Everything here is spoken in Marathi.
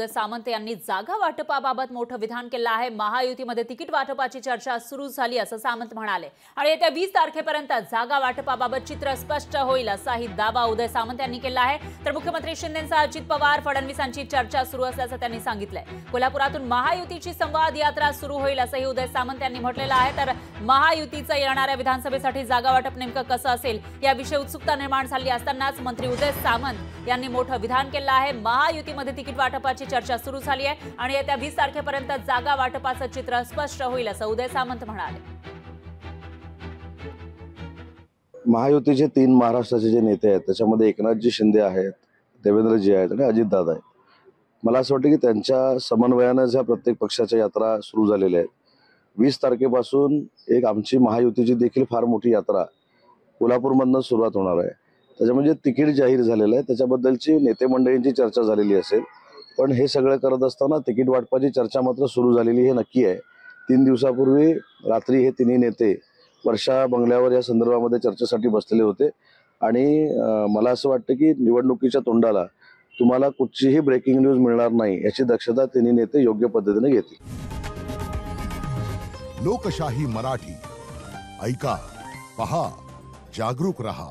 सामंत यांनी जागा वाटपाबाबत मोठं विधान केलं आहे। महायुतीमध्ये तिकीट वाटपाची चर्चा सुरू झाली असं सामंत म्हणाले आणि येत्या 20 तारखेपर्यंत जागा वाटपाबाबत चित्र स्पष्ट होईल असाही दावा उदय सामंत यांनी केला आहे। तर मुख्यमंत्री शिंदेंसह अजित पवार फडणवीसांची चर्चा सुरू असल्याचं त्यांनी सांगितलंय। कोल्हापुरातून महायुतीची संवाद यात्रा सुरू होईल असंही उदय सामंत यांनी म्हटलेलं आहे। तर महायुतीचं येणाऱ्या विधानसभेसाठी जागा वाटप नेमकं कसं असेल याविषयी उत्सुकता निर्माण झाली असतानाच मंत्री उदय सामंत यांनी मोठं विधान केलं आहे। महायुतीमध्ये तिकीट वाटपाची चर्चा सुरू झाली आहे आणि येत्या 20 तारखेपर्यंत जागा वाटपाचं चित्र स्पष्ट होईल असं उदय सामंत म्हणाले। महायुतीचे 3 महाराष्ट्राचे जे नेते आहेत त्याच्यामध्ये एकनाथजी शिंदे आहेत, देवेंद्रजी आहेत आणि अजितदादा आहेत। मला असं वाटतं की त्यांच्या समन्वयाने ज्या प्रत्येक पक्षाच्या यात्रा सुरू झालेल्या आहेत, 20 तारखेपासून एक आमची महायुतीची देखील फार मोठी यात्रा कोल्हापूरमधून सुरुवात होणार आहे। त्याच्यामध्ये तिकीट जाहीर झालेलं आहे, त्याच्याबद्दलची नेते मंडळींची चर्चा झालेली असेल, पण हे सगळं करत असताना तिकीट वाटपाची चर्चा मात्र सुरू झालेली हे नक्की आहे। 3 दिवसापूर्वी रात्री हे तिन्ही नेते वर्षा बंगल्यावर या संदर्भामध्ये चर्चेसाठी बसलेले होते आणि मला असं वाटतं की निवडणुकीच्या तोंडाला तुम्हाला कुठचीही ब्रेकिंग न्यूज मिळणार नाही याची दक्षता तिन्ही नेते योग्य पद्धतीने घेतील। लोकशाही मराठी ऐका, पहा, जागरूक रहा।